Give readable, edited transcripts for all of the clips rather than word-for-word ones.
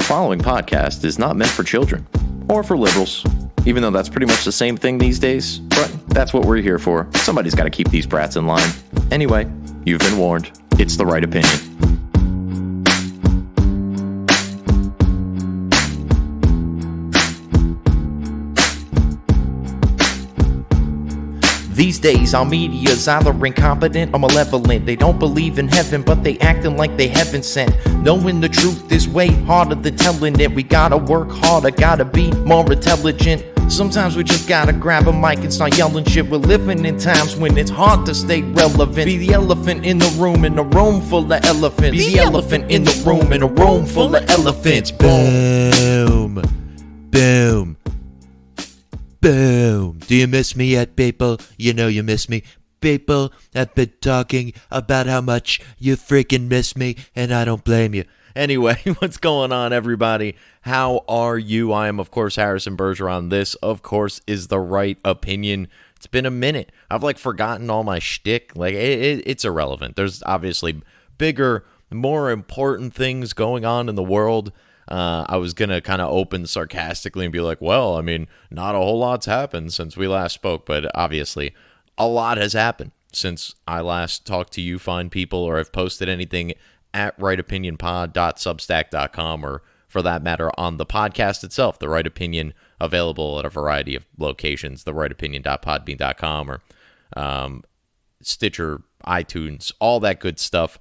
following podcast is not meant for children or for liberals, even though that's pretty much the same thing these days, but that's what we're here for. Somebody's got to keep these brats in line. Anyway, you've been warned. It's the right opinion. These days, our media's either incompetent or malevolent. They don't believe in heaven, but they acting like they heaven sent. Knowing the truth is way harder than telling it. We gotta work harder, gotta be more intelligent. Sometimes we just gotta grab a mic and start yelling shit. We're living in times when it's hard to stay relevant. Be the elephant in the room, in a room full of elephants. Be the elephant in the room, in a room full of elephants. Boom. Boom. Boom. Do you miss me yet, people? You know you miss me. People have been talking about how much you freaking miss me, and I don't blame you. Anyway, what's going on, everybody? How are you? I am, of course, Harrison Bergeron. This, of course, is the right opinion. It's been a minute. I've, forgotten all my shtick. It's irrelevant. There's obviously bigger, more important things going on in the world. I was going to kind of open sarcastically and be like, well, I mean, not a whole lot's happened since we last spoke, but obviously a lot has happened since I last talked to you fine people, or I've posted anything at rightopinionpod.substack.com, or for that matter on the podcast itself, The Right Opinion, available at a variety of locations, therightopinion.podbean.com or Stitcher, iTunes, all that good stuff.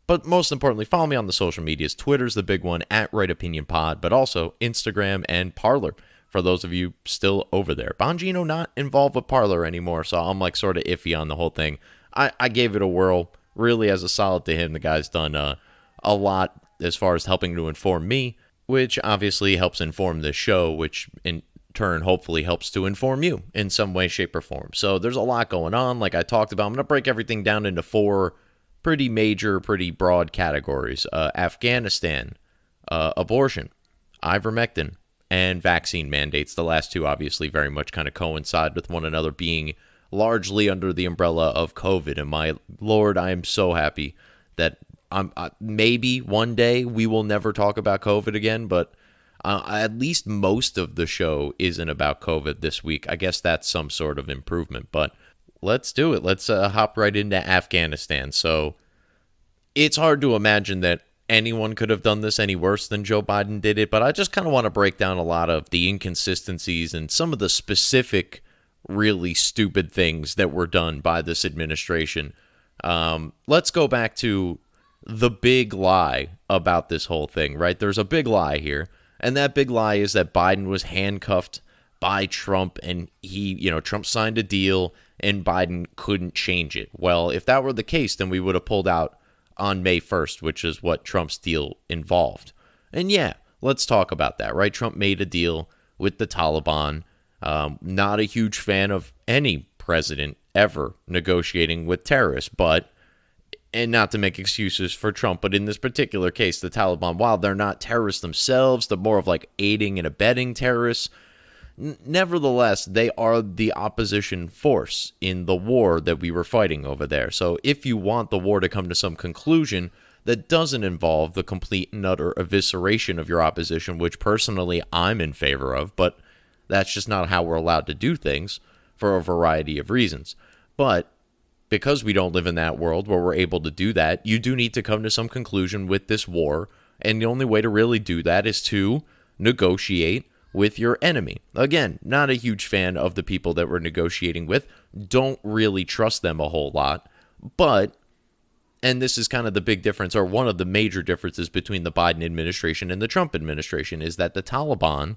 But most importantly, follow me on the social medias. Twitter's the big one, at RightOpinionPod, but also Instagram and Parler, for those of you still over there. Bongino not involved with Parler anymore, so I'm sort of iffy on the whole thing. I gave it a whirl, really as a solid to him. The guy's done a lot as far as helping to inform me, which obviously helps inform this show, which in turn hopefully helps to inform you in some way, shape, or form. So there's a lot going on, like I talked about. I'm going to break everything down into four pretty major, pretty broad categories. Afghanistan, abortion, ivermectin, and vaccine mandates. The last two obviously very much kind of coincide with one another, being largely under the umbrella of COVID. And my Lord, I am so happy that maybe one day we will never talk about COVID again, but at least most of the show isn't about COVID this week. I guess that's some sort of improvement, but let's do it. Let's hop right into Afghanistan. So it's hard to imagine that anyone could have done this any worse than Joe Biden did it, but I just kind of want to break down a lot of the inconsistencies and some of the specific, really stupid things that were done by this administration. Let's go back to the big lie about this whole thing, right? There's a big lie here, and that big lie is that Biden was handcuffed by Trump, and Trump signed a deal and Biden couldn't change it. Well, if that were the case, then we would have pulled out on May 1st, which is what Trump's deal involved. And yeah, let's talk about that, right? Trump made a deal with the Taliban. Not a huge fan of any president ever negotiating with terrorists, and not to make excuses for Trump, but in this particular case, the Taliban, while they're not terrorists themselves, they're more of aiding and abetting terrorists. Nevertheless, they are the opposition force in the war that we were fighting over there. So if you want the war to come to some conclusion that doesn't involve the complete and utter evisceration of your opposition, which personally I'm in favor of, but that's just not how we're allowed to do things for a variety of reasons. But because we don't live in that world where we're able to do that, you do need to come to some conclusion with this war. And the only way to really do that is to negotiate with your enemy. Again, not a huge fan of the people that we're negotiating with. Don't really trust them a whole lot. But, and this is kind of the big difference, or one of the major differences between the Biden administration and the Trump administration, is that the Taliban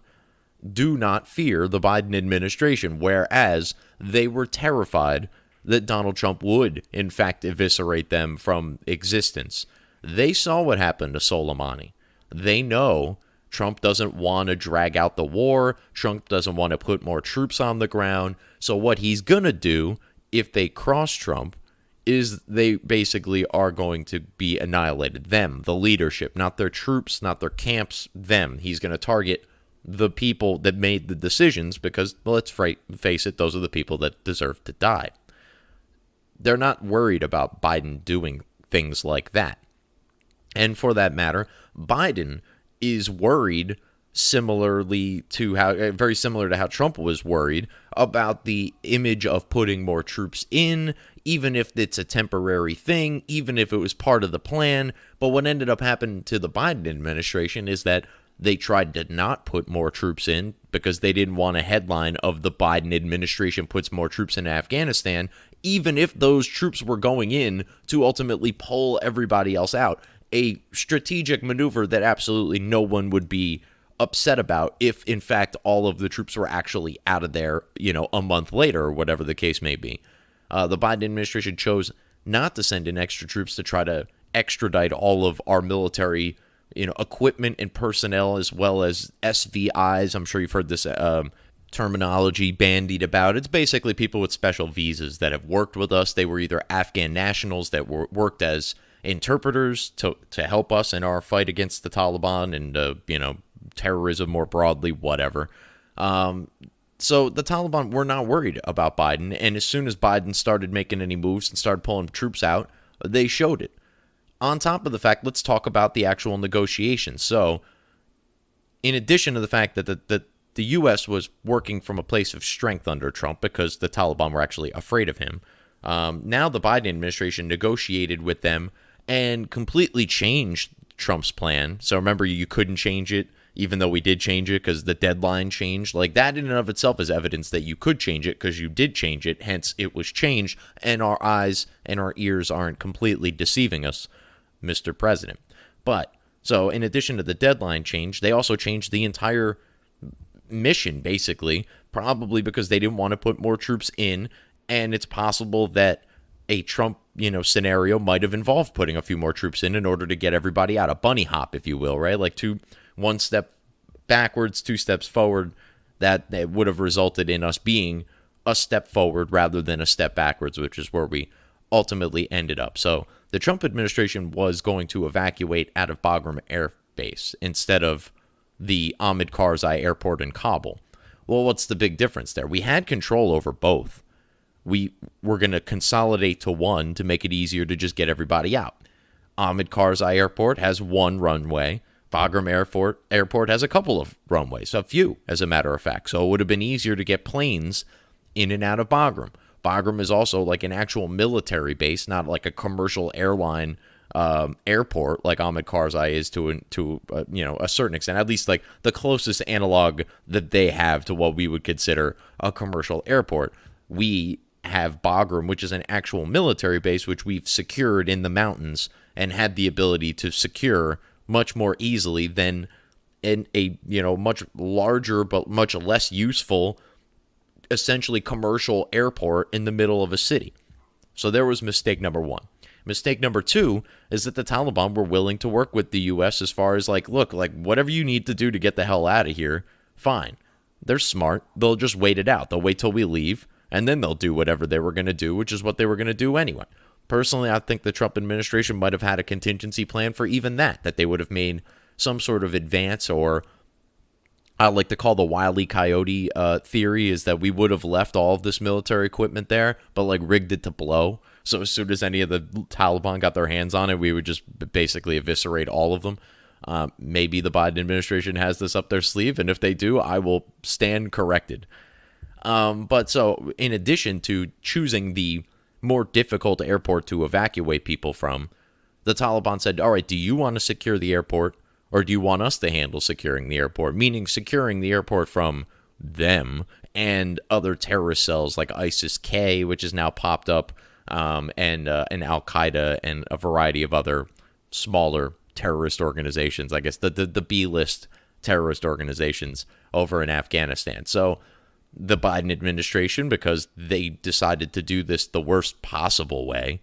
do not fear the Biden administration, whereas they were terrified that Donald Trump would, in fact, eviscerate them from existence. They saw what happened to Soleimani. They know Trump doesn't want to drag out the war. Trump doesn't want to put more troops on the ground. So what he's going to do if they cross Trump is they basically are going to be annihilated. Them, the leadership, not their troops, not their camps, them. He's going to target the people that made the decisions because, let's face it, those are the people that deserve to die. They're not worried about Biden doing things like that. And for that matter, Biden is worried very similar to how Trump was worried about the image of putting more troops in, even if it's a temporary thing, even if it was part of the plan. But what ended up happening to the Biden administration is that they tried to not put more troops in because they didn't want a headline of the Biden administration puts more troops in Afghanistan, even if those troops were going in to ultimately pull everybody else out. A strategic maneuver that absolutely no one would be upset about if, in fact, all of the troops were actually out of there, a month later or whatever the case may be. The Biden administration chose not to send in extra troops to try to extradite all of our military, equipment and personnel, as well as SVIs. I'm sure you've heard this terminology bandied about. It's basically people with special visas that have worked with us. They were either Afghan nationals that worked as interpreters to help us in our fight against the Taliban and, terrorism more broadly, whatever. So the Taliban were not worried about Biden, and as soon as Biden started making any moves and started pulling troops out, they showed it. On top of the fact, let's talk about the actual negotiations. So, in addition to the fact that the U.S. was working from a place of strength under Trump because the Taliban were actually afraid of him, now the Biden administration negotiated with them and completely changed Trump's plan. So remember, you couldn't change it, even though we did change it because the deadline changed. Like, that in and of itself is evidence that you could change it because you did change it, hence it was changed, and our eyes and our ears aren't completely deceiving us, Mr. President. But, so in addition to the deadline change, they also changed the entire mission, basically, probably because they didn't want to put more troops in, and it's possible that a Trump, scenario might have involved putting a few more troops in order to get everybody out. A bunny hop, if you will, right? Like one step backwards, 2 steps forward. That would have resulted in us being a step forward rather than a step backwards, which is where we ultimately ended up. So the Trump administration was going to evacuate out of Bagram Air Base instead of the Ahmed Karzai Airport in Kabul. Well, what's the big difference there? We had control over both. We were going to consolidate to one to make it easier to just get everybody out. Ahmed Karzai Airport has one runway. Bagram Airport has a couple of runways, a few, as a matter of fact. So it would have been easier to get planes in and out of Bagram. Bagram is also like an actual military base, not like a commercial airline airport like Ahmed Karzai is to a certain extent, at least like the closest analog that they have to what we would consider a commercial airport. We have Bagram, which is an actual military base, which we've secured in the mountains and had the ability to secure much more easily than in a much larger but much less useful, essentially commercial airport in the middle of a city. So there was mistake number one. Mistake number two is that the Taliban were willing to work with the U.S. as far as look, whatever you need to do to get the hell out of here, fine. They're smart. They'll just wait it out. They'll wait till we leave, and then they'll do whatever they were going to do, which is what they were going to do anyway. Personally, I think the Trump administration might have had a contingency plan for even that they would have made some sort of advance, or I like to call the Wile E. Coyote theory, is that we would have left all of this military equipment there, but rigged it to blow. So as soon as any of the Taliban got their hands on it, we would just basically eviscerate all of them. Maybe the Biden administration has this up their sleeve, and if they do, I will stand corrected. But so in addition to choosing the more difficult airport to evacuate people from, the Taliban said, all right, do you want to secure the airport, or do you want us to handle securing the airport? Meaning securing the airport from them and other terrorist cells like ISIS-K, which has now popped up, and Al-Qaeda and a variety of other smaller terrorist organizations, I guess the B-list terrorist organizations over in Afghanistan. So the Biden administration, because they decided to do this the worst possible way,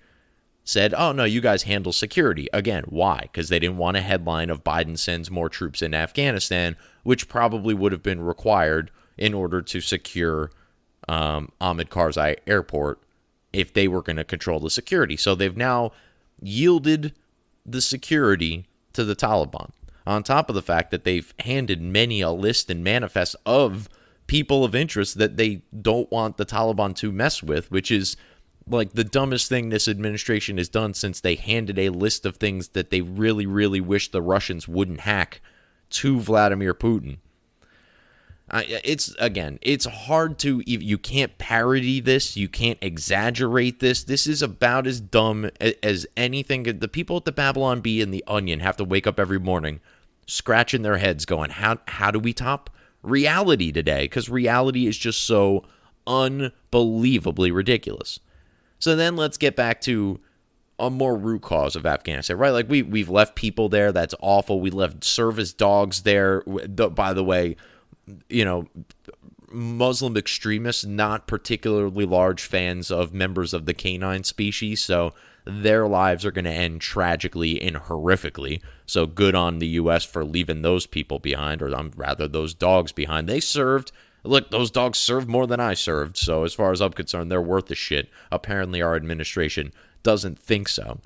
said, oh, no, you guys handle security. Again, why? Because they didn't want a headline of Biden sends more troops in Afghanistan, which probably would have been required in order to secure Ahmed Karzai Airport if they were going to control the security. So they've now yielded the security to the Taliban, on top of the fact that they've handed many a list and manifest of people of interest that they don't want the Taliban to mess with, which is the dumbest thing this administration has done since they handed a list of things that they really, really wish the Russians wouldn't hack to Vladimir Putin. It's hard to, you can't parody this, you can't exaggerate this. This is about as dumb as anything. The people at the Babylon Bee and the Onion have to wake up every morning scratching their heads going, how do we top reality today? Because reality is just so unbelievably ridiculous. So then let's get back to a more root cause of Afghanistan, right? Like we've left people there. That's awful. We left service dogs there. By the way, Muslim extremists, not particularly large fans of members of the canine species, so their lives are going to end tragically and horrifically. So good on the U.S. for leaving those people behind, or rather those dogs behind. Look, those dogs served more than I served, so as far as I'm concerned, they're worth the shit. Apparently our administration doesn't think so.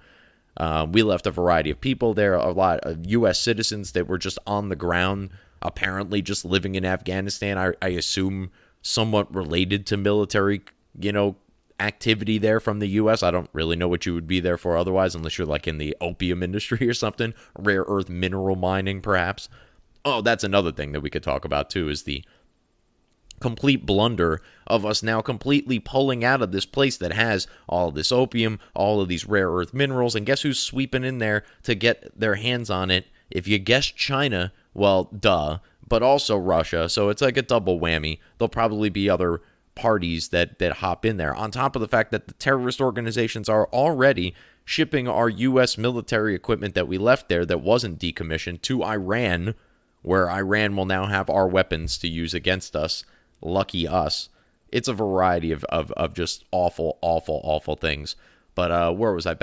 We left a variety of people there, a lot of U.S. citizens that were just on the ground, apparently just living in Afghanistan. I assume somewhat related to military, activity there from the U.S. I don't really know what you would be there for otherwise, unless you're like in the opium industry or something, rare earth mineral mining perhaps. Oh, that's another thing that we could talk about too, is the complete blunder of us now completely pulling out of this place that has all of this opium, all of these rare earth minerals, and guess who's sweeping in there to get their hands on it? If you guessed China, well, duh, but also Russia, so it's like a double whammy. There'll probably be other parties that hop in there, on top of the fact that the terrorist organizations are already shipping our U.S. military equipment that we left there that wasn't decommissioned to Iran, where Iran will now have our weapons to use against us. Lucky us. It's a variety of just awful things. But where was I?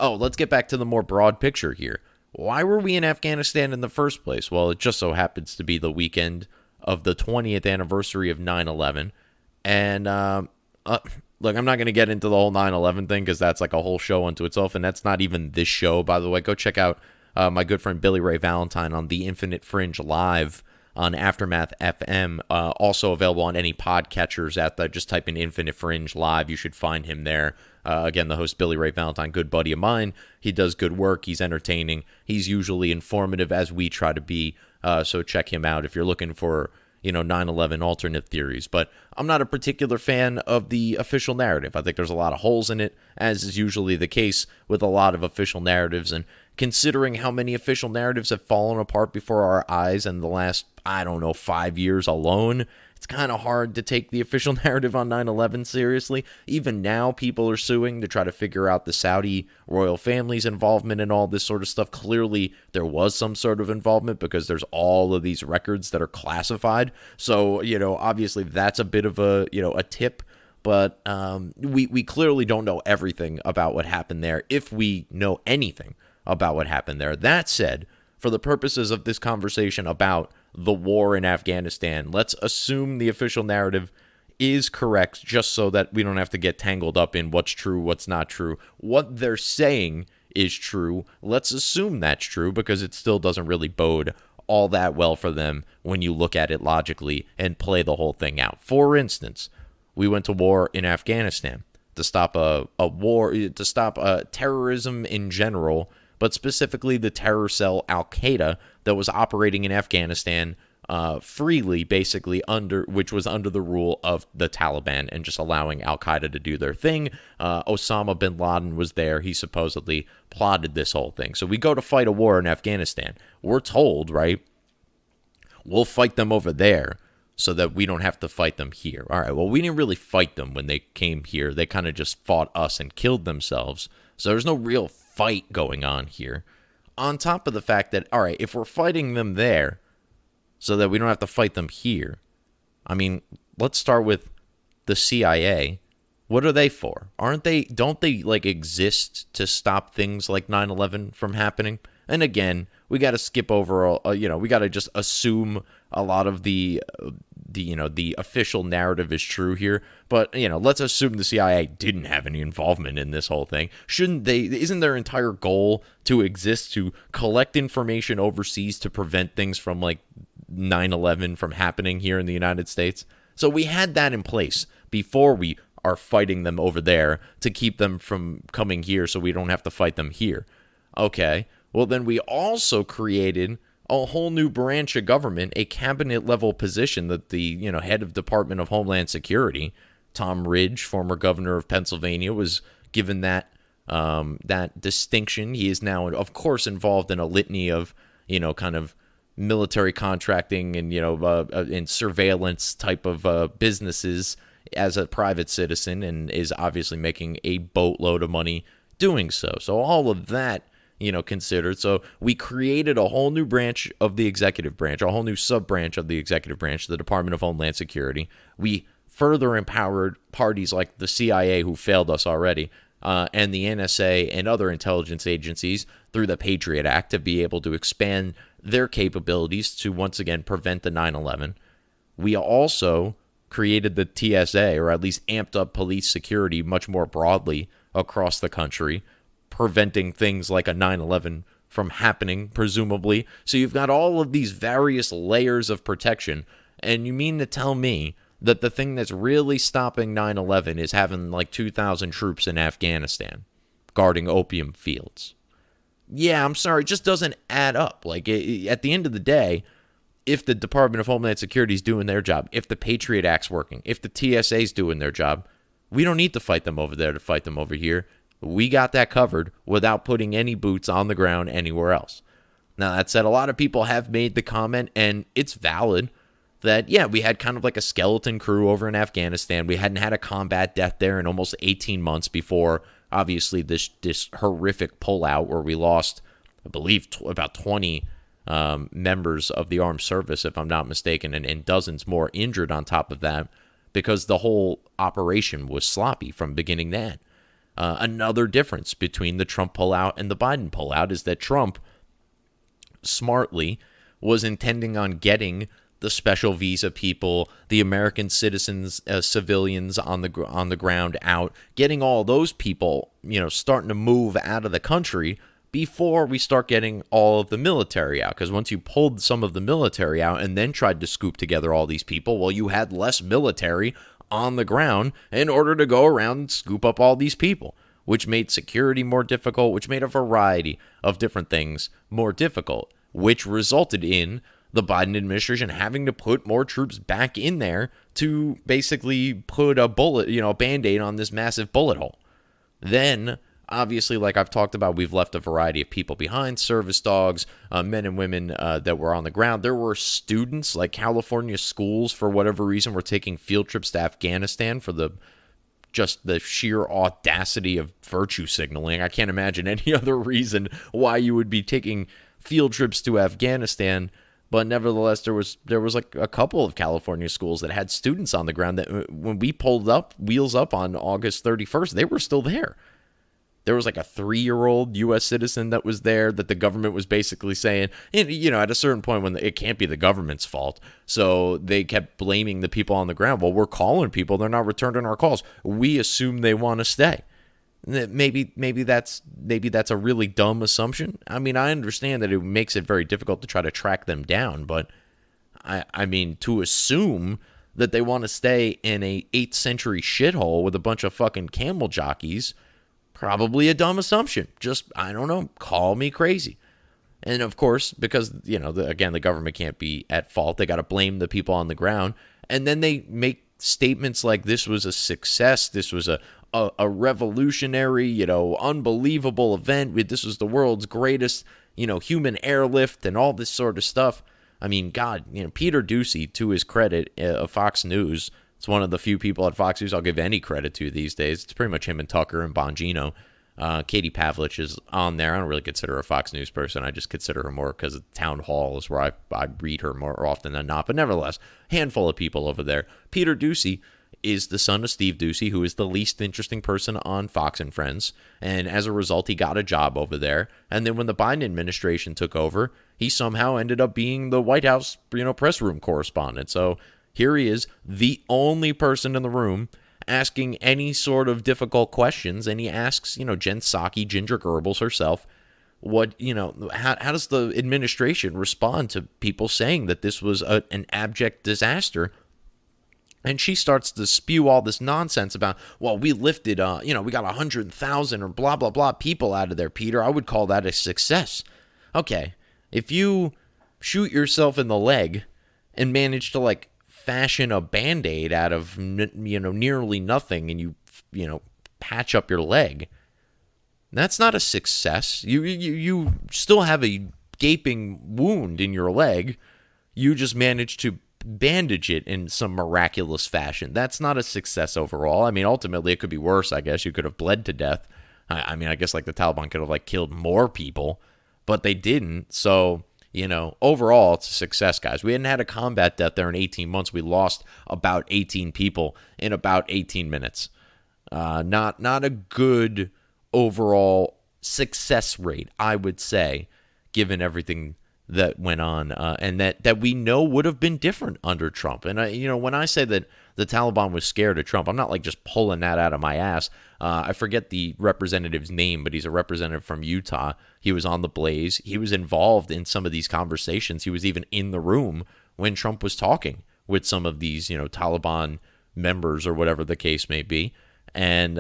Let's get back to the more broad picture here. Why were we in Afghanistan in the first place? Well, it just so happens to be the weekend of the 20th anniversary of 9/11. And look, I'm not going to get into the whole 9/11 thing because that's like a whole show unto itself, and that's not even this show, by the way. Go check out my good friend Billy Ray Valentine on The Infinite Fringe Live on Aftermath FM, also available on any podcatchers out there. Just type in Infinite Fringe Live. You should find him there. Again, the host, Billy Ray Valentine, good buddy of mine. He does good work. He's entertaining. He's usually informative, as we try to be. So check him out if you're looking for 9/11 alternate theories. But I'm not a particular fan of the official narrative. I think there's a lot of holes in it, as is usually the case with a lot of official narratives. And considering how many official narratives have fallen apart before our eyes in the last, 5 years alone, it's kind of hard to take the official narrative on 9/11 seriously. Even now, people are suing to try to figure out the Saudi royal family's involvement in all this sort of stuff. Clearly, there was some sort of involvement because there's all of these records that are classified. So, obviously that's a bit of a tip. But we clearly don't know everything about what happened there, if we know anything about what happened there. That said, for the purposes of this conversation about the war in Afghanistan, let's assume the official narrative is correct, just so that we don't have to get tangled up in what's true, what's not true. What they're saying is true. Let's assume that's true, because it still doesn't really bode all that well for them when you look at it logically and play the whole thing out. For instance, we went to war in Afghanistan to stop a war, to stop terrorism in general, but specifically the terror cell Al-Qaeda that was operating in Afghanistan freely, basically, which was under the rule of the Taliban and just allowing Al-Qaeda to do their thing. Osama bin Laden was there. He supposedly plotted this whole thing. So we go to fight a war in Afghanistan. We're told, right, we'll fight them over there so that we don't have to fight them here. All right, well, we didn't really fight them when they came here. They kind of just fought us and killed themselves. So there's no real fight going on here. On top of the fact that, all right, if we're fighting them there so that we don't have to fight them here, I mean, let's start with the CIA. What are they for? Don't they like exist to stop things like 9/11 from happening? And again, we got to skip over, we got to just assume a lot of the official narrative is true here. But, let's assume the CIA didn't have any involvement in this whole thing. Isn't their entire goal to exist to collect information overseas to prevent things from like 9/11 from happening here in the United States? So we had that in place before we are fighting them over there to keep them from coming here so we don't have to fight them here. Okay. Well, then we also created a whole new branch of government, a cabinet level position that the head of Department of Homeland Security, Tom Ridge, former governor of Pennsylvania, was given that distinction. He is now, of course, involved in a litany of kind of military contracting and in surveillance type of businesses as a private citizen, and is obviously making a boatload of money doing so. So all of that, considered. So we created a whole new branch of the executive branch, a whole new sub-branch of the executive branch, the Department of Homeland Security. We further empowered parties like the CIA, who failed us already, and the NSA and other intelligence agencies through the Patriot Act to be able to expand their capabilities to once again prevent the 9/11. We also created the TSA, or at least amped up police security much more broadly across the country, preventing things like a 9/11 from happening, presumably. So you've got all of these various layers of protection, and you mean to tell me that the thing that's really stopping 9/11 is having like 2,000 troops in Afghanistan guarding opium fields? Yeah, I'm sorry, it just doesn't add up. Like, at the end of the day, if the Department of Homeland Security is doing their job, if the Patriot Act's working, if the TSA is doing their job, we don't need to fight them over there to fight them over here. We got that covered without putting any boots on the ground anywhere else. Now, that said, a lot of people have made the comment, and it's valid, that, yeah, we had kind of like a skeleton crew over in Afghanistan. We hadn't had a combat death there in almost 18 months before, obviously, this horrific pullout where we lost, I believe, about 20 members of the armed service, if I'm not mistaken, and dozens more injured on top of that, because the whole operation was sloppy from beginning to end. Another difference between the Trump pullout and the Biden pullout is that Trump smartly was intending on getting the special visa people, the American citizens, civilians on the ground out, getting all those people, starting to move out of the country before we start getting all of the military out. Because once you pulled some of the military out and then tried to scoop together all these people, well, you had less military on the ground in order to go around and scoop up all these people, which made security more difficult, which made a variety of different things more difficult, which resulted in the Biden administration having to put more troops back in there to basically put a Band-Aid on this massive bullet hole. Then, obviously, like I've talked about, we've left a variety of people behind, service dogs, men and women that were on the ground. There were students, like California schools, for whatever reason, were taking field trips to Afghanistan for the sheer audacity of virtue signaling. I can't imagine any other reason why you would be taking field trips to Afghanistan. But nevertheless, there was like a couple of California schools that had students on the ground that when we pulled wheels up on August 31st, they were still there. There was like a 3-year-old U.S. citizen that was there that the government was basically saying, at a certain point when it can't be the government's fault. So they kept blaming the people on the ground. Well, we're calling people. They're not returning our calls. We assume they want to stay. Maybe that's a really dumb assumption. I mean, I understand that it makes it very difficult to try to track them down, but I mean, to assume that they want to stay in a 8th century shithole with a bunch of fucking camel jockeys, probably a dumb assumption. Just, I don't know, call me crazy. And of course, because, again, the government can't be at fault, they got to blame the people on the ground. And then they make statements like this was a success, this was a revolutionary, unbelievable event. This was the world's greatest, human airlift and all this sort of stuff. I mean, God, Peter Doocy, to his credit, of Fox News, it's one of the few people at Fox News I'll give any credit to these days. It's pretty much him and Tucker and Bongino. Katie Pavlich is on there. I don't really consider her a Fox News person. I just consider her more because Town Hall is where I read her more often than not. But nevertheless, handful of people over there. Peter Doocy is the son of Steve Doocy, who is the least interesting person on Fox and Friends. And as a result, he got a job over there. And then when the Biden administration took over, he somehow ended up being the White House, press room correspondent. So here he is, the only person in the room asking any sort of difficult questions. And he asks, Jen Psaki, Ginger Goebbels herself, how does the administration respond to people saying that this was an abject disaster? And she starts to spew all this nonsense about, well, we lifted, we got 100,000 or blah, blah, blah people out of there, Peter. I would call that a success. Okay, if you shoot yourself in the leg and manage to like fashion a Band-Aid out of, nearly nothing, and you patch up your leg. That's not a success. You still have a gaping wound in your leg. You just managed to bandage it in some miraculous fashion. That's not a success overall. I mean, ultimately, it could be worse, I guess. You could have bled to death. I mean, I guess like the Taliban could have like killed more people, but they didn't. So, overall, it's a success, guys. We hadn't had a combat death there in 18 months. We lost about 18 people in about 18 minutes. Not a good overall success rate, I would say, given everything that went on, and that we know would have been different under Trump. And when I say that the Taliban was scared of Trump, I'm not like just pulling that out of my ass. I forget the representative's name, but he's a representative from Utah. He was on the Blaze. He was involved in some of these conversations. He was even in the room when Trump was talking with some of these, Taliban members or whatever the case may be. And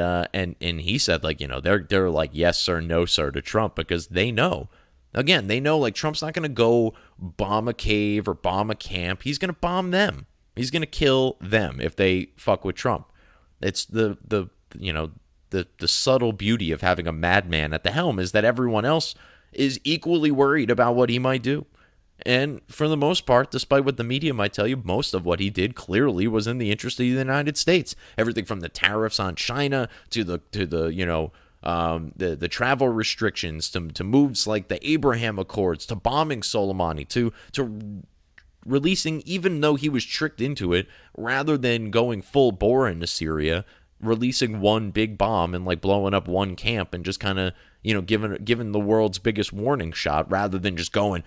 he said, like, they're like yes sir, no sir to Trump, because they know. Again, they know like Trump's not going to go bomb a cave or bomb a camp. He's going to bomb them. He's going to kill them if they fuck with Trump. It's the subtle beauty of having a madman at the helm is that everyone else is equally worried about what he might do. And for the most part, despite what the media might tell you, most of what he did clearly was in the interest of the United States. Everything from the tariffs on China to the travel restrictions to moves like the Abraham Accords to bombing Soleimani to releasing, even though he was tricked into it, rather than going full bore into Syria, releasing one big bomb and like blowing up one camp and just kind of giving the world's biggest warning shot, rather than just going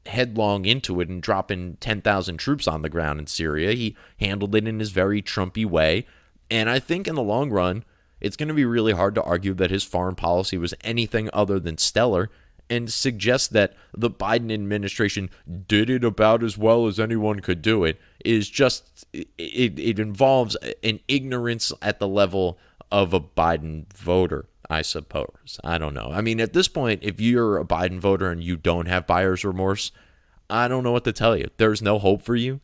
headlong into it and dropping 10,000 troops on the ground in Syria. He handled it in his very Trumpy way, and I think in the long run it's going to be really hard to argue that his foreign policy was anything other than stellar, and suggest that the Biden administration did it about as well as anyone could do it is just, it involves an ignorance at the level of a Biden voter, I suppose. I don't know. I mean, at this point, if you're a Biden voter and you don't have buyer's remorse, I don't know what to tell you. There's no hope for you.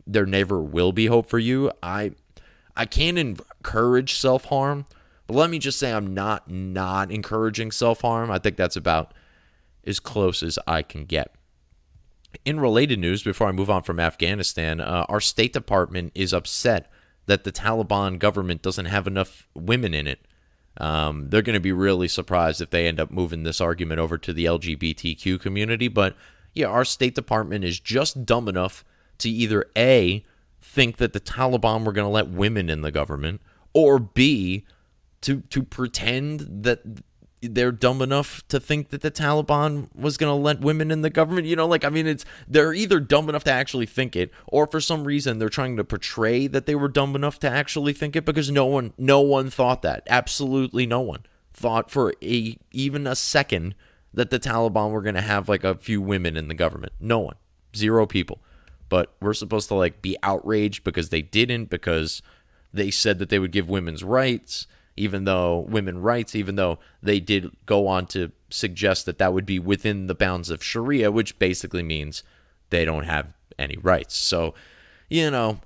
There never will be hope for you. I can't encourage self-harm, but let me just say I'm not encouraging self-harm. I think that's about as close as I can get. In related news, before I move on from Afghanistan, our State Department is upset that the Taliban government doesn't have enough women in it. They're going to be really surprised if they end up moving this argument over to the LGBTQ community. But yeah, our State Department is just dumb enough to either A, think that the Taliban were going to let women in the government, or B, to pretend that they're dumb enough to think that the Taliban was going to let women in the government. They're either dumb enough to actually think it, or for some reason they're trying to portray that they were dumb enough to actually think it, because no one thought that. Absolutely no one thought for even a second that the Taliban were going to have like a few women in the government. No one. Zero people. But we're supposed to like be outraged because they didn't, because they said that they would give women's rights, even though they did go on to suggest that that would be within the bounds of Sharia, which basically means they don't have any rights. So,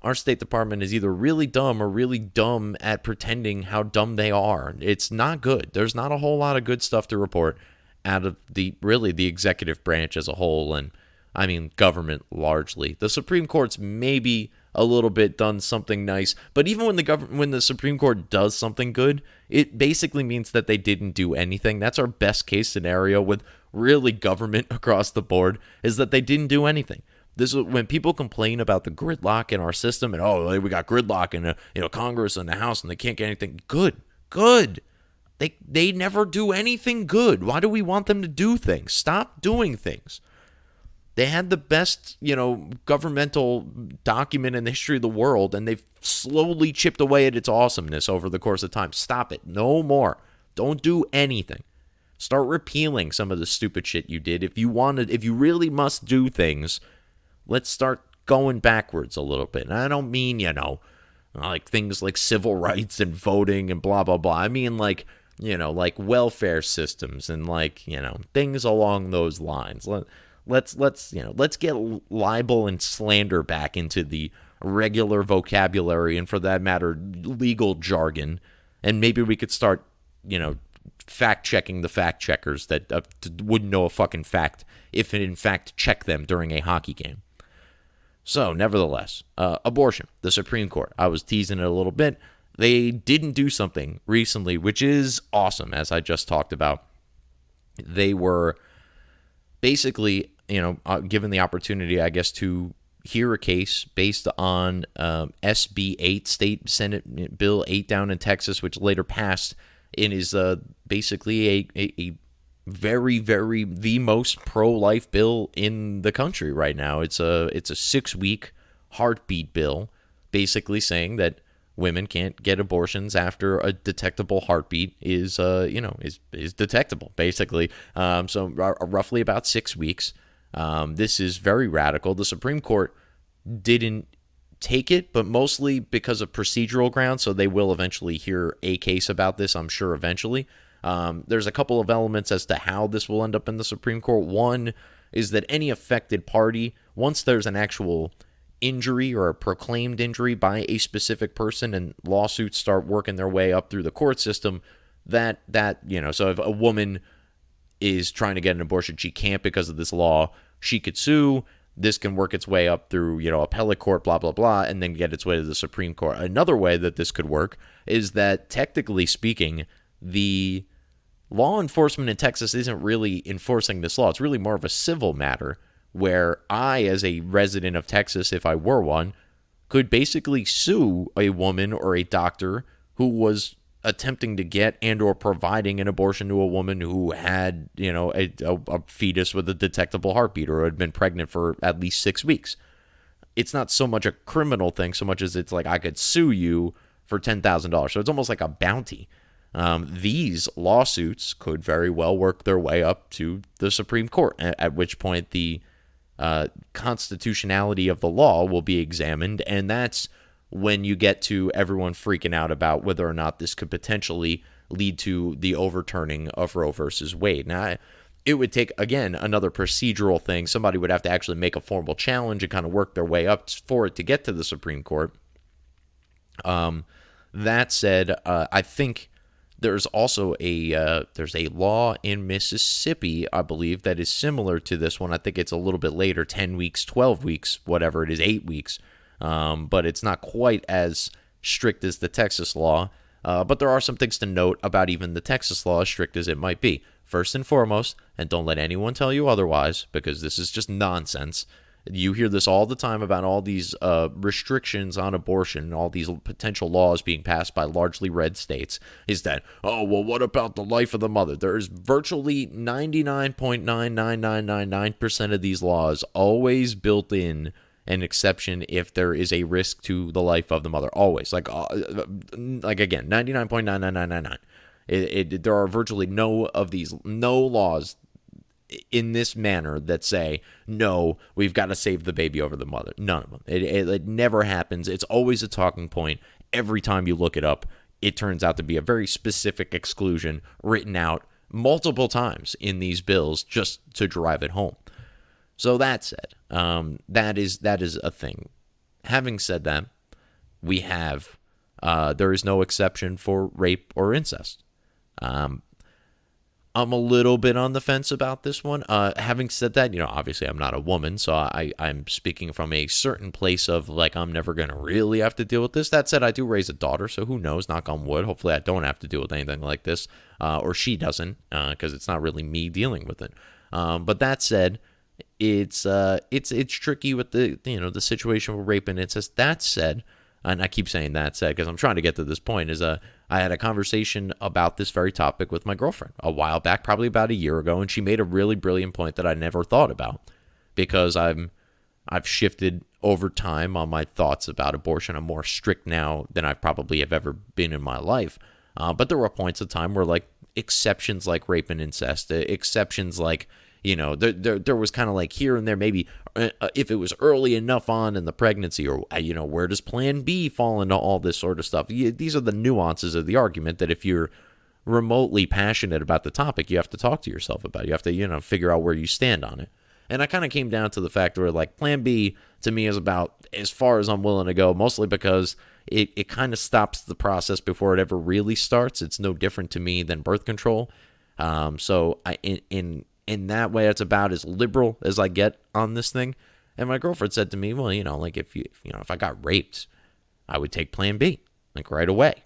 our State Department is either really dumb or really dumb at pretending how dumb they are. It's not good. There's not a whole lot of good stuff to report out of the executive branch as a whole, and I mean government largely. The Supreme Court's maybe a little bit done something nice, but even when the Supreme Court does something good, it basically means that they didn't do anything. That's our best case scenario with really government across the board, is that they didn't do anything. This is when people complain about the gridlock in our system and we got gridlock in Congress and the House and they can't get anything good. They never do anything good. Why do we want them to do things? Stop doing things. They had the best, governmental document in the history of the world, and they've slowly chipped away at its awesomeness over the course of time. Stop it. No more. Don't do anything. Start repealing some of the stupid shit you did. If you really must do things, let's start going backwards a little bit. And I don't mean, like things like civil rights and voting and blah, blah, blah. I mean like welfare systems and things along those lines. let's get libel and slander back into the regular vocabulary, and for that matter, legal jargon, and maybe we could start, fact checking the fact checkers that wouldn't know a fucking fact if it in fact checked them during a hockey game. So, nevertheless, abortion, the Supreme Court. I was teasing it a little bit. They didn't do something recently, which is awesome, as I just talked about. They were basically, given the opportunity, I guess, to hear a case based on SB 8, State Senate Bill 8 down in Texas, which later passed and is basically a very, very the most pro-life bill in the country right now. It's a 6-week heartbeat bill, basically saying that women can't get abortions after a detectable heartbeat is detectable, basically. So roughly about 6 weeks. This is very radical. The Supreme Court didn't take it, but mostly because of procedural grounds, so they will eventually hear a case about this, I'm sure, eventually. There's a couple of elements as to how this will end up in the Supreme Court. One is that any affected party, once there's an actual injury or a proclaimed injury by a specific person and lawsuits start working their way up through the court system, so if a woman is trying to get an abortion, she can't because of this law, she could sue. This can work its way up through, appellate court, blah, blah, blah, and then get its way to the Supreme Court. Another way that this could work is that, technically speaking, the law enforcement in Texas isn't really enforcing this law. It's really more of a civil matter where I, as a resident of Texas, if I were one, could basically sue a woman or a doctor who was attempting to get and or providing an abortion to a woman who had, a fetus with a detectable heartbeat or had been pregnant for at least 6 weeks. It's not so much a criminal thing so much as it's like I could sue you for $10,000. So it's almost like a bounty. These lawsuits could very well work their way up to the Supreme Court, at which point the constitutionality of the law will be examined, and that's when you get to everyone freaking out about whether or not this could potentially lead to the overturning of Roe versus Wade. Now, it would take, again, another procedural thing. Somebody would have to actually make a formal challenge and kind of work their way up for it to get to the Supreme Court. That said, I think there's also there's a law in Mississippi, I believe, that is similar to this one. I think it's a little bit later, 10 weeks, 12 weeks, whatever it is, 8 weeks. But it's not quite as strict as the Texas law. But there are some things to note about even the Texas law, as strict as it might be. First and foremost, and don't let anyone tell you otherwise, because this is just nonsense. You hear this all the time about all these restrictions on abortion, all these potential laws being passed by largely red states, is that, oh, well, what about the life of the mother? There's virtually 99.99999% of these laws always built in an exception if there is a risk to the life of the mother. Always. Like again, 99.99999. There are virtually no laws in this manner that say, no, we've got to save the baby over the mother. None of them. It never happens. It's always a talking point. Every time you look it up, it turns out to be a very specific exclusion written out multiple times in these bills just to drive it home. So that said, that is a thing. Having said that, we have there is no exception for rape or incest. I'm a little bit on the fence about this one. Having said that, obviously I'm not a woman, so I'm speaking from a certain place of like I'm never going to really have to deal with this. That said, I do raise a daughter, so who knows, knock on wood. Hopefully I don't have to deal with anything like this, or she doesn't, because it's not really me dealing with it. But that said, it's tricky with the situation with rape and incest. That said, and I keep saying that said because I'm trying to get to this point, is I had a conversation about this very topic with my girlfriend a while back, probably about a year ago, and she made a really brilliant point that I never thought about because I've shifted over time on my thoughts about abortion. I'm more strict now than I probably have ever been in my life. But there were points of time where like exceptions like rape and incest, exceptions like there was kind of like here and there, maybe if it was early enough on in the pregnancy, or, where does plan B fall into all this sort of stuff? These are the nuances of the argument that if you're remotely passionate about the topic, you have to talk to yourself about. You have to, figure out where you stand on it. And I kind of came down to the fact where, like, plan B to me is about as far as I'm willing to go, mostly because it kind of stops the process before it ever really starts. It's no different to me than birth control. So in that way, it's about as liberal as I get on this thing. And my girlfriend said to me, well, like if I got raped, I would take plan B, like right away.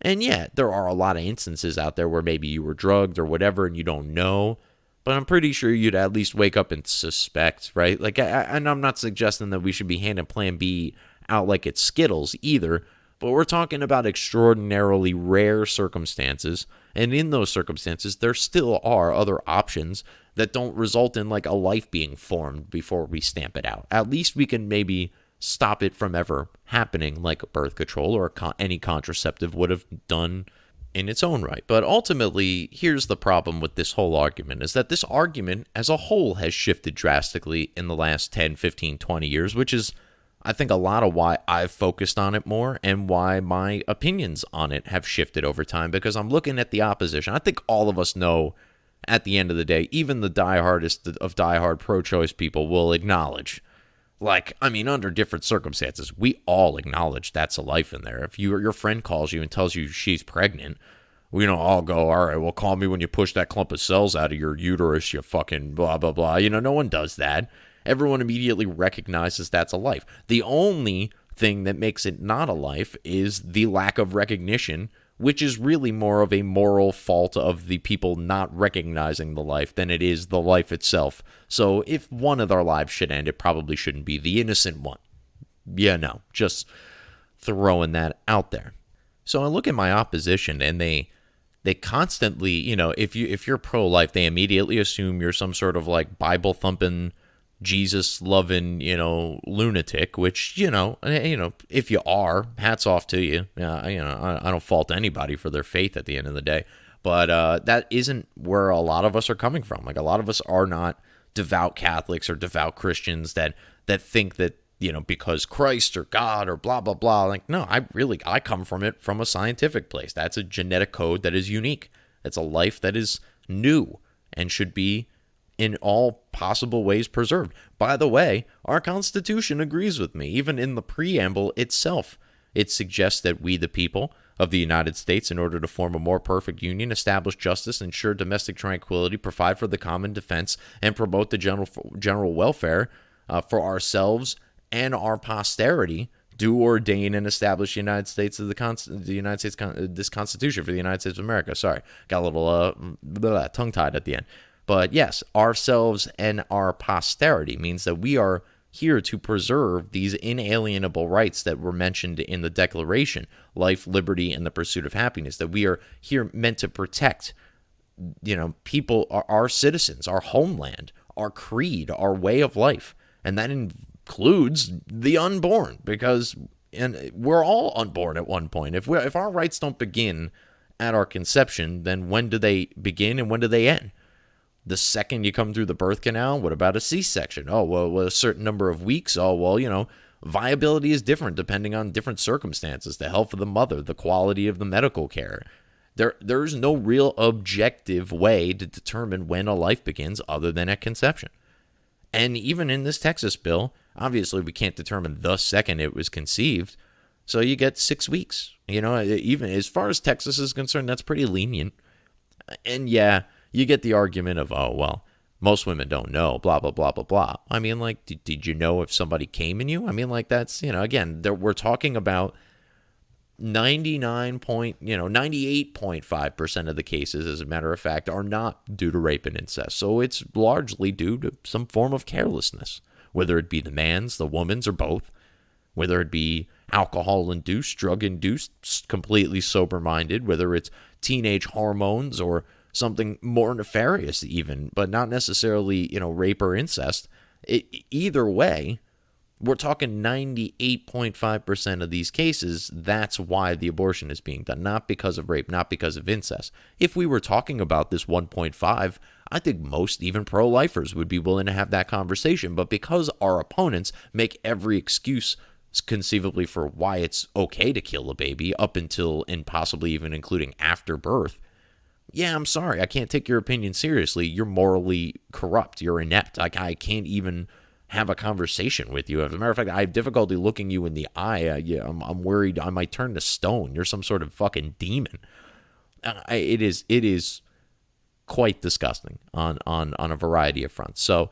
And yeah, there are a lot of instances out there where maybe you were drugged or whatever and you don't know, but I'm pretty sure you'd at least wake up and suspect, right? Like, and I'm not suggesting that we should be handing plan B out like it's Skittles either, but we're talking about extraordinarily rare circumstances. And in those circumstances, there still are other options that don't result in like a life being formed before we stamp it out. At least we can maybe stop it from ever happening, like birth control or any contraceptive would have done in its own right. But ultimately, here's the problem with this whole argument, is that this argument as a whole has shifted drastically in the last 10, 15, 20 years, which is, I think, a lot of why I've focused on it more and why my opinions on it have shifted over time, because I'm looking at the opposition. I think all of us know at the end of the day, even the diehardest of diehard pro-choice people will acknowledge, like, I mean, under different circumstances, we all acknowledge that's a life in there. If your friend calls you and tells you she's pregnant, we don't all go, all right, well, call me when you push that clump of cells out of your uterus, you fucking blah, blah, blah. No one does that. Everyone immediately recognizes that's a life. The only thing that makes it not a life is the lack of recognition, which is really more of a moral fault of the people not recognizing the life than it is the life itself. So if one of our lives should end, it probably shouldn't be the innocent one. Yeah, no, just throwing that out there. So I look at my opposition, and they constantly, if you're pro-life, they immediately assume you're some sort of like Bible-thumping, Jesus-loving, lunatic, which, if you are, hats off to you. I don't fault anybody for their faith at the end of the day. But that isn't where a lot of us are coming from. Like, a lot of us are not devout Catholics or devout Christians that think that, because Christ or God or blah, blah, blah. Like, no, I come from it from a scientific place. That's a genetic code that is unique. It's a life that is new and should be in all possible ways preserved. By the way, our Constitution agrees with me. Even in the preamble itself, it suggests that we, the people of the United States, in order to form a more perfect union, establish justice, ensure domestic tranquility, provide for the common defense, and promote the general welfare for ourselves and our posterity, do ordain and establish the United States this Constitution for the United States of America. Sorry, got a little tongue-tied at the end. But yes, ourselves and our posterity means that we are here to preserve these inalienable rights that were mentioned in the Declaration, life, liberty, and the pursuit of happiness, that we are here meant to protect, people, our citizens, our homeland, our creed, our way of life. And that includes the unborn, because we're all unborn at one point. If our rights don't begin at our conception, then when do they begin and when do they end? The second you come through the birth canal, what about a C-section? Oh, well, a certain number of weeks. Oh, well, viability is different depending on different circumstances, the health of the mother, the quality of the medical care. There's no real objective way to determine when a life begins other than at conception. And even in this Texas bill, obviously we can't determine the second it was conceived. So you get 6 weeks. Even as far as Texas is concerned, that's pretty lenient. And yeah, you get the argument of, oh, well, most women don't know, blah, blah, blah, blah, blah. I mean, like, did you know if somebody came in you? I mean, like, that's, again, we're talking about 98.5% of the cases, as a matter of fact, are not due to rape and incest. So it's largely due to some form of carelessness, whether it be the man's, the woman's, or both, whether it be alcohol-induced, drug-induced, completely sober-minded, whether it's teenage hormones or something more nefarious even, but not necessarily, rape or incest. Either way, we're talking 98.5% of these cases, that's why the abortion is being done, not because of rape, not because of incest. If we were talking about this 1.5, I think most, even pro-lifers, would be willing to have that conversation. But because our opponents make every excuse conceivably for why it's okay to kill a baby up until and possibly even including after birth, yeah, I'm sorry, I can't take your opinion seriously. You're morally corrupt. You're inept. Like, I can't even have a conversation with you. As a matter of fact, I have difficulty looking you in the eye. Yeah, I'm worried I might turn to stone. You're some sort of fucking demon. It is quite disgusting on a variety of fronts. So,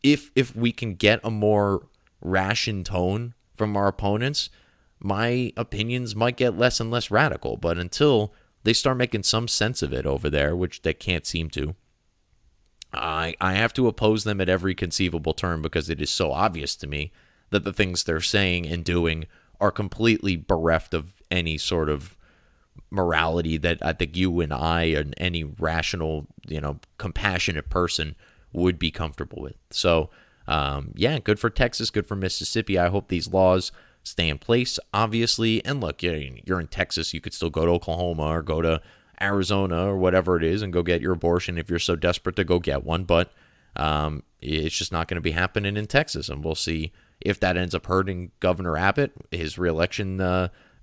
if we can get a more rationed tone from our opponents, my opinions might get less and less radical. But until they start making some sense of it over there, which they can't seem to, I have to oppose them at every conceivable turn, because it is so obvious to me that the things they're saying and doing are completely bereft of any sort of morality that I think you and I and any rational, compassionate person would be comfortable with. So, yeah, good for Texas, good for Mississippi. I hope these laws stay in place, obviously. And look, you're in Texas, you could still go to Oklahoma or go to Arizona or whatever it is and go get your abortion if you're so desperate to go get one. But it's just not going to be happening in Texas. And we'll see if that ends up hurting Governor Abbott. His reelection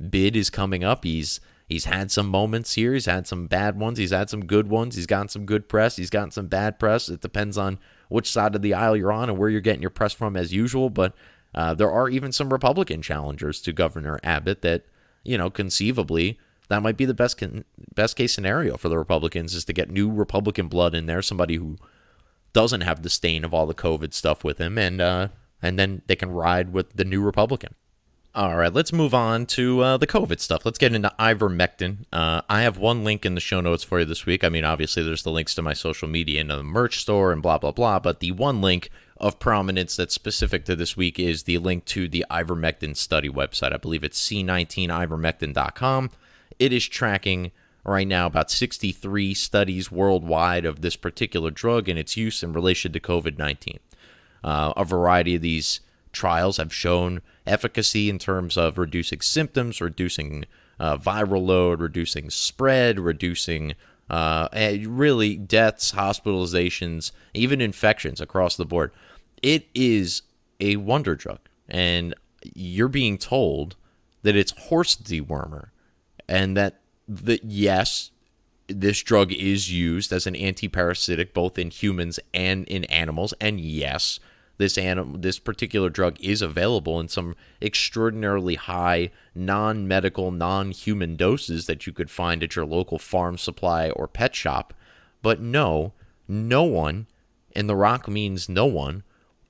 bid is coming up. He's had some moments here. He's had some bad ones. He's had some good ones. He's gotten some good press. He's gotten some bad press. It depends on which side of the aisle you're on and where you're getting your press from, as usual. But there are even some Republican challengers to Governor Abbott that, conceivably, that might be the best case scenario for the Republicans, is to get new Republican blood in there, somebody who doesn't have the stain of all the COVID stuff with him, and then they can ride with the new Republican. All right, let's move on to the COVID stuff. Let's get into ivermectin. I have one link in the show notes for you this week. I mean, obviously, there's the links to my social media and the merch store and blah, blah, blah. But the one link of prominence that's specific to this week is the link to the ivermectin study website. I believe it's c19ivermectin.com. It is tracking right now about 63 studies worldwide of this particular drug and its use in relation to COVID-19. A variety of these trials have shown efficacy in terms of reducing symptoms, reducing viral load, reducing spread, reducing really deaths, hospitalizations, even infections across the board. It is a wonder drug, and you're being told that it's horse dewormer, and that yes, this drug is used as an antiparasitic both in humans and in animals, and yes, this particular drug is available in some extraordinarily high non-medical, non-human doses that you could find at your local farm supply or pet shop. But no one, and the rock means no one,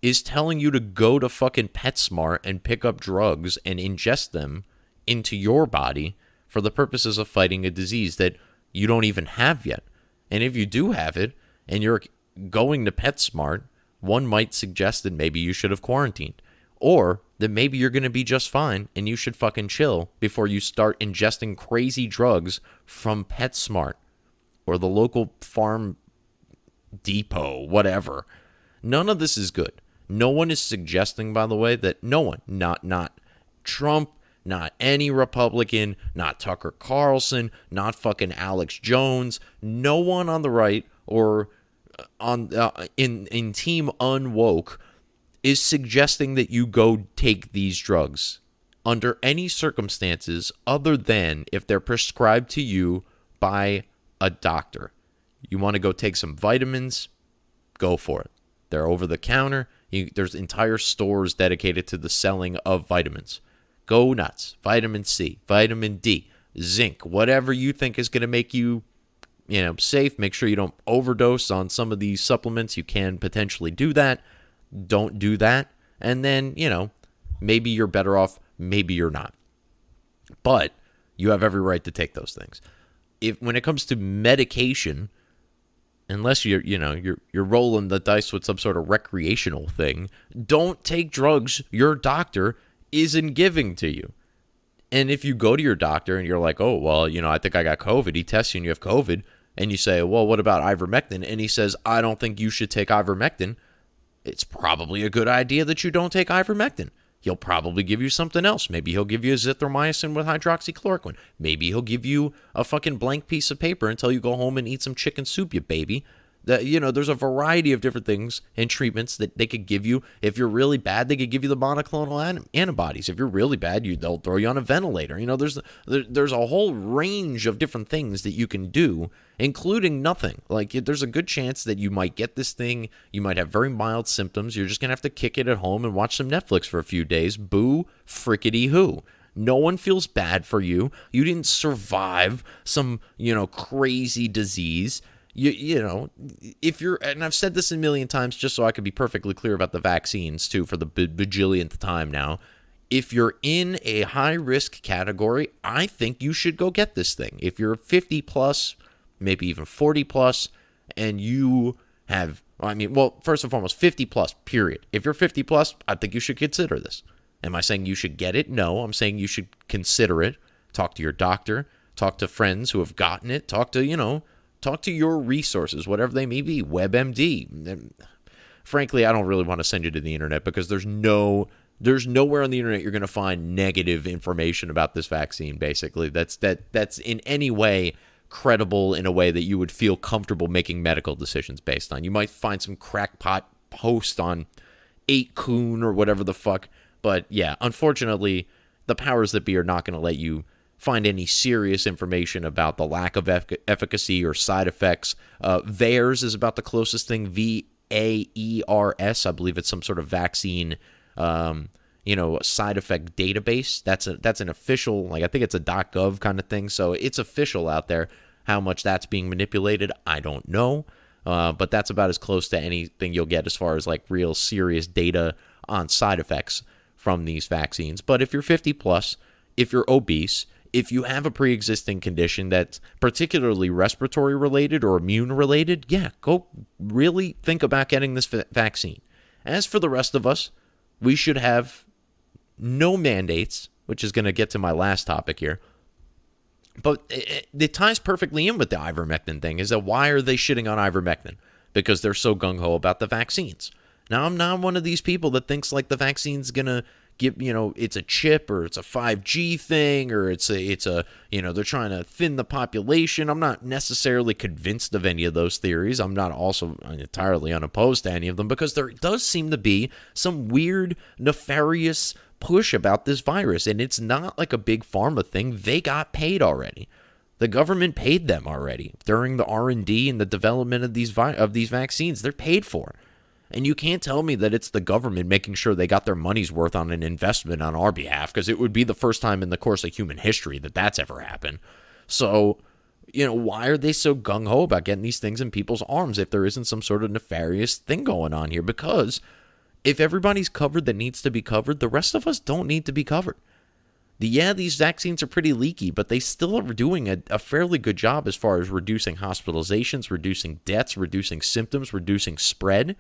is telling you to go to fucking PetSmart and pick up drugs and ingest them into your body for the purposes of fighting a disease that you don't even have yet. And if you do have it and you're going to PetSmart, one might suggest that maybe you should have quarantined, or that maybe you're going to be just fine and you should fucking chill before you start ingesting crazy drugs from PetSmart or the local farm depot, whatever. None of this is good. No one is suggesting, by the way, that no one, not Trump, not any Republican, not Tucker Carlson, not fucking Alex Jones, no one on the right or on in Team Unwoke is suggesting that you go take these drugs under any circumstances other than if they're prescribed to you by a doctor. You want to go take some vitamins, go for it. They're over the counter. There's entire stores dedicated to the selling of vitamins. Go nuts. Vitamin C, vitamin D, zinc, whatever you think is going to make you, safe. Make sure you don't overdose on some of these supplements. You can potentially do that. Don't do that. And then, maybe you're better off, maybe you're not. But you have every right to take those things. When it comes to medication, unless you're rolling the dice with some sort of recreational thing, don't take drugs your doctor isn't giving to you. And if you go to your doctor and you're like, oh, well, I think I got COVID. He tests you and you have COVID. And you say, well, what about ivermectin? And he says, I don't think you should take ivermectin. It's probably a good idea that you don't take ivermectin. He'll probably give you something else. Maybe he'll give you azithromycin with hydroxychloroquine. Maybe he'll give you a fucking blank piece of paper until you go home and eat some chicken soup, you baby. There's a variety of different things and treatments that they could give you. If you're really bad, they could give you the monoclonal antibodies. If you're really bad, they'll throw you on a ventilator. There's a whole range of different things that you can do, including nothing. Like, there's a good chance that you might get this thing. You might have very mild symptoms. You're just going to have to kick it at home and watch some Netflix for a few days. Boo frickety who. No one feels bad for you. You didn't survive some, crazy disease. If you're, and I've said this a million times just so I could be perfectly clear about the vaccines too for the bajillionth time now. If you're in a high risk category, I think you should go get this thing. If you're 50 plus, maybe even 40 plus, and you have, first and foremost, 50 plus, period. If you're 50 plus, I think you should consider this. Am I saying you should get it? No, I'm saying you should consider it. Talk to your doctor, talk to friends who have gotten it, talk to your resources, whatever they may be, WebMD. Frankly, I don't really want to send you to the internet because there's nowhere on the internet you're going to find negative information about this vaccine, basically. That's in any way credible in a way that you would feel comfortable making medical decisions based on. You might find some crackpot post on 8kun or whatever the fuck. But yeah, unfortunately, the powers that be are not going to let you find any serious information about the lack of efficacy or side effects. VAERS is about the closest thing, VAERS. I believe it's some sort of vaccine, side effect database. That's an official, I think it's a .gov kind of thing. So it's official out there. How much that's being manipulated, I don't know. But that's about as close to anything you'll get as far as real serious data on side effects from these vaccines. But if you're 50 plus, if you're obese, if you have a pre-existing condition that's particularly respiratory related or immune related, go really think about getting this vaccine. As for the rest of us, we should have no mandates, which is going to get to my last topic here. But it ties perfectly in with the ivermectin thing, is that why are they shitting on ivermectin? Because they're so gung-ho about the vaccines. Now, I'm not one of these people that thinks the vaccine's going to give, it's a chip or it's a 5G thing or it's a they're trying to thin the population. I'm not necessarily convinced of any of those theories. I'm not also entirely unopposed to any of them because there does seem to be some weird, nefarious push about this virus. And it's not like a big pharma thing. They got paid already. The government paid them already during the R&D and the development of these vaccines. They're paid for. And you can't tell me that it's the government making sure they got their money's worth on an investment on our behalf, because it would be the first time in the course of human history that that's ever happened. So, why are they so gung-ho about getting these things in people's arms if there isn't some sort of nefarious thing going on here? Because if everybody's covered that needs to be covered, the rest of us don't need to be covered. These vaccines are pretty leaky, but they still are doing a fairly good job as far as reducing hospitalizations, reducing deaths, reducing symptoms, reducing spread.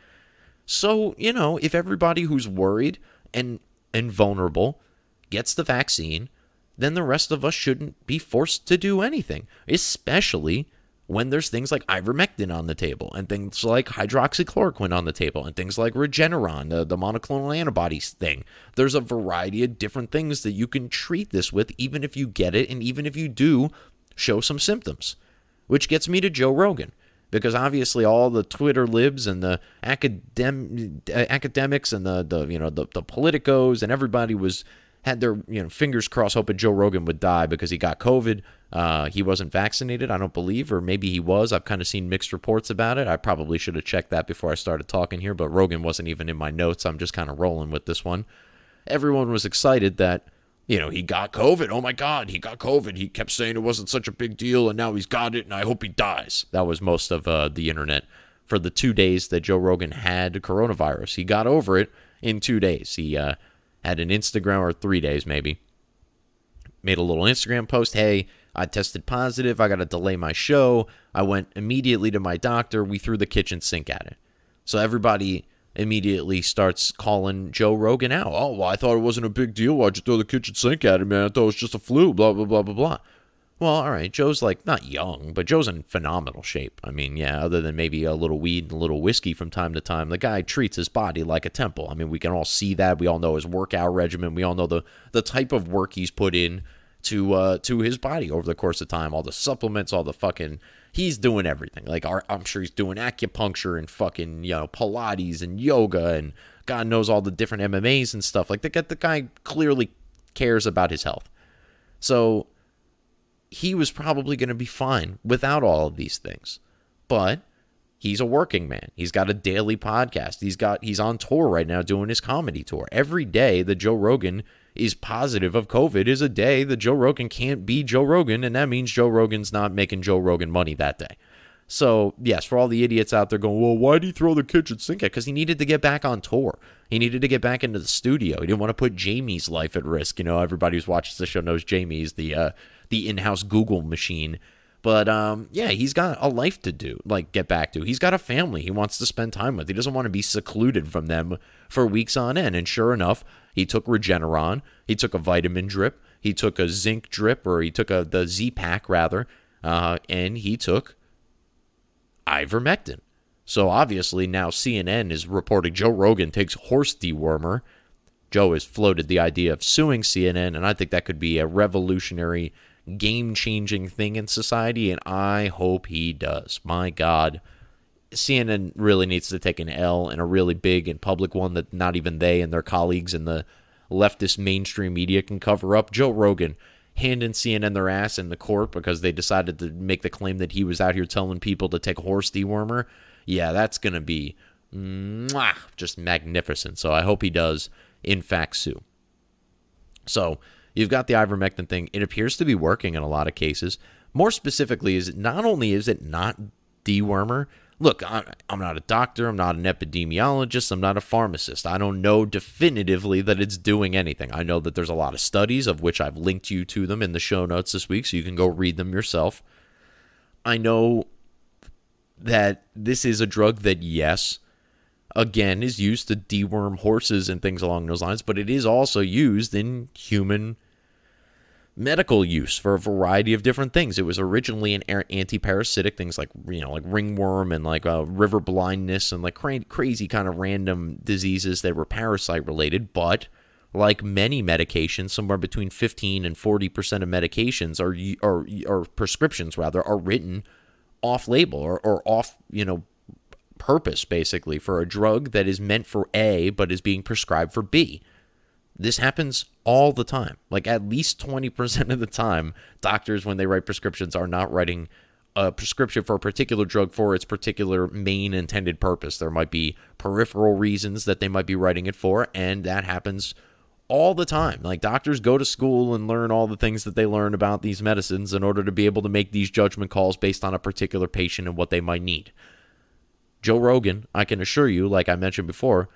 So, if everybody who's worried and vulnerable gets the vaccine, then the rest of us shouldn't be forced to do anything, especially when there's things like ivermectin on the table and things like hydroxychloroquine on the table and things like Regeneron, the monoclonal antibodies thing. There's a variety of different things that you can treat this with, even if you get it and even if you do show some symptoms, which gets me to Joe Rogan. Because obviously all the Twitter libs and the academics and the politicos and everybody had their fingers crossed hoping Joe Rogan would die because he got COVID. He wasn't vaccinated, I don't believe, or maybe he was. I've kind of seen mixed reports about it. I probably should have checked that before I started talking here, but Rogan wasn't even in my notes. I'm just kind of rolling with this one. Everyone was excited that he got COVID. Oh my God, he got COVID. He kept saying it wasn't such a big deal, and now he's got it, and I hope he dies. That was most of the internet for the 2 days that Joe Rogan had coronavirus. He got over it in 2 days. He had an Instagram, or 3 days maybe, made a little Instagram post. Hey, I tested positive. I got to delay my show. I went immediately to my doctor. We threw the kitchen sink at it. So everybody immediately starts calling Joe Rogan out. Oh, well, I thought it wasn't a big deal. Why'd you throw the kitchen sink at it, man? I thought it was just a flu, blah, blah, blah, blah, blah. Well, all right, Joe's not young, but Joe's in phenomenal shape. I mean, other than maybe a little weed and a little whiskey from time to time, the guy treats his body like a temple. I mean, we can all see that. We all know his workout regimen. We all know the type of work he's put in to his body over the course of time. All the supplements, all the fucking He's doing everything. Like, I'm sure he's doing acupuncture and fucking, Pilates and yoga and God knows all the different MMAs and stuff. Like, the guy clearly cares about his health. So he was probably going to be fine without all of these things. But he's a working man. He's got a daily podcast. He's on tour right now doing his comedy tour. Every day that Joe Rogan is positive of COVID is a day that Joe Rogan can't be Joe Rogan, and that means Joe Rogan's not making Joe Rogan money that day. So, yes, for all the idiots out there going, well, why'd he throw the kitchen sink at? Because he needed to get back on tour. He needed to get back into the studio. He didn't want to put Jamie's life at risk. Everybody who watches the show knows Jamie's the in-house Google machine. But, yeah, he's got a life to do, get back to. He's got a family he wants to spend time with. He doesn't want to be secluded from them for weeks on end. And sure enough, he took Regeneron. He took a vitamin drip. He took a zinc drip, or he took the Z-Pack, rather. And he took ivermectin. So obviously now CNN is reporting Joe Rogan takes horse dewormer. Joe has floated the idea of suing CNN, and I think that could be a revolutionary, game-changing thing in society, and I hope he does. My God, CNN really needs to take an L, and a really big and public one that not even they and their colleagues in the leftist mainstream media can cover up. Joe Rogan handing CNN their ass in the court because they decided to make the claim that he was out here telling people to take horse dewormer. Yeah, that's going to be just magnificent. So I hope he does, in fact, sue. So you've got the ivermectin thing. It appears to be working in a lot of cases. More specifically, not only is it not dewormer. Look, I'm not a doctor. I'm not an epidemiologist. I'm not a pharmacist. I don't know definitively that it's doing anything. I know that there's a lot of studies, of which I've linked you to them in the show notes this week, so you can go read them yourself. I know that this is a drug that, yes, again, is used to deworm horses and things along those lines, but it is also used in human medical use for a variety of different things. It was originally an anti-parasitic, things like ringworm and river blindness and crazy kind of random diseases that were parasite related. But like many medications, somewhere between 15 and 40% of medications or prescriptions rather are written off label or off purpose, basically, for a drug that is meant for A but is being prescribed for B. This happens all the time. At least 20% of the time, doctors, when they write prescriptions, are not writing a prescription for a particular drug for its particular main intended purpose. There might be peripheral reasons that they might be writing it for, and that happens all the time. Doctors go to school and learn all the things that they learn about these medicines in order to be able to make these judgment calls based on a particular patient and what they might need. Joe Rogan, I can assure you, like I mentioned before,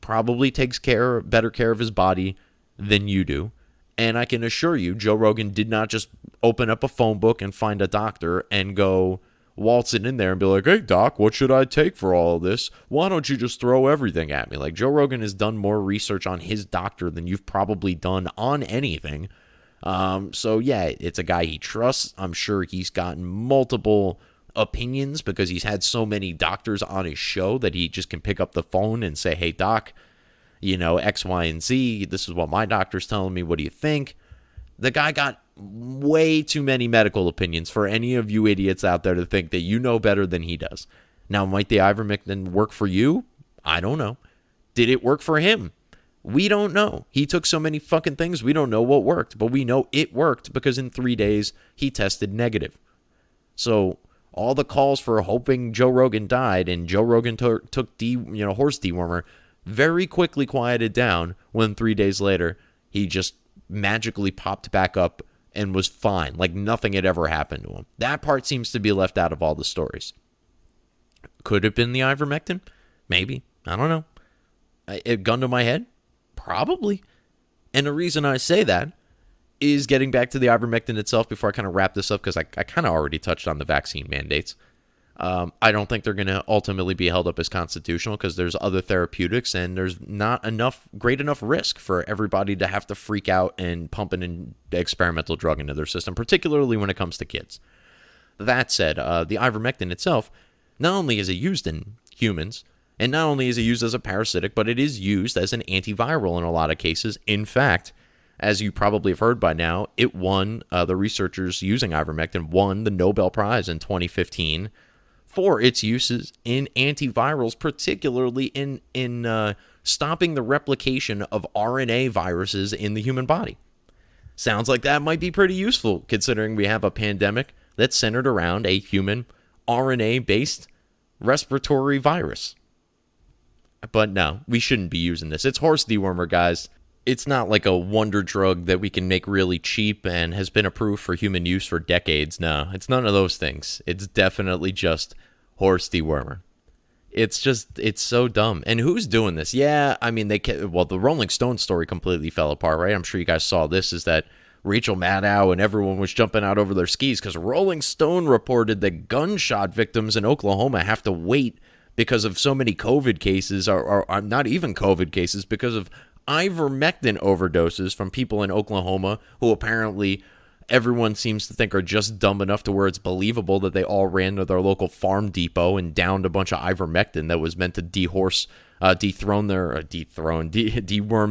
probably takes better care of his body than you do. And I can assure you, Joe Rogan did not just open up a phone book and find a doctor and go waltz it in there and be like, hey, doc, what should I take for all of this? Why don't you just throw everything at me? Joe Rogan has done more research on his doctor than you've probably done on anything. So, yeah, it's a guy he trusts. I'm sure he's gotten multiple opinions because he's had so many doctors on his show that he just can pick up the phone and say, hey, doc, X, Y, and Z, this is what my doctor's telling me. What do you think? The guy got way too many medical opinions for any of you idiots out there to think that you know better than he does. Now, might the ivermectin work for you? I don't know. Did it work for him? We don't know. He took so many fucking things, we don't know what worked, but we know it worked because in 3 days he tested negative. So all the calls for hoping Joe Rogan died and Joe Rogan took horse dewormer very quickly quieted down when 3 days later he just magically popped back up and was fine, like nothing had ever happened to him. That part seems to be left out of all the stories. Could have been the ivermectin? Maybe. I don't know. A gun to my head? Probably. And the reason I say that is getting back to the ivermectin itself before I kind of wrap this up, because I kind of already touched on the vaccine mandates. I don't think they're going to ultimately be held up as constitutional because there's other therapeutics and there's not great enough risk for everybody to have to freak out and pump an experimental drug into their system, particularly when it comes to kids. That said, the ivermectin itself, not only is it used in humans, and not only is it used as a parasitic, but it is used as an antiviral in a lot of cases. In fact, as you probably have heard by now, it won, the researchers using ivermectin won the Nobel Prize in 2015 for its uses in antivirals, particularly in stopping the replication of RNA viruses in the human body. Sounds like that might be pretty useful, considering we have a pandemic that's centered around a human RNA-based respiratory virus. But no, we shouldn't be using this. It's horse dewormer, guys. It's not like a wonder drug that we can make really cheap and has been approved for human use for decades. No, it's none of those things. It's definitely just horse dewormer. It's so dumb. And who's doing this? Yeah, I mean, the Rolling Stone story completely fell apart, right? I'm sure you guys saw this, is that Rachel Maddow and everyone was jumping out over their skis because Rolling Stone reported that gunshot victims in Oklahoma have to wait because of so many COVID cases, or not even COVID cases, because of ivermectin overdoses from people in Oklahoma who apparently everyone seems to think are just dumb enough to where it's believable that they all ran to their local farm depot and downed a bunch of ivermectin that was meant to deworm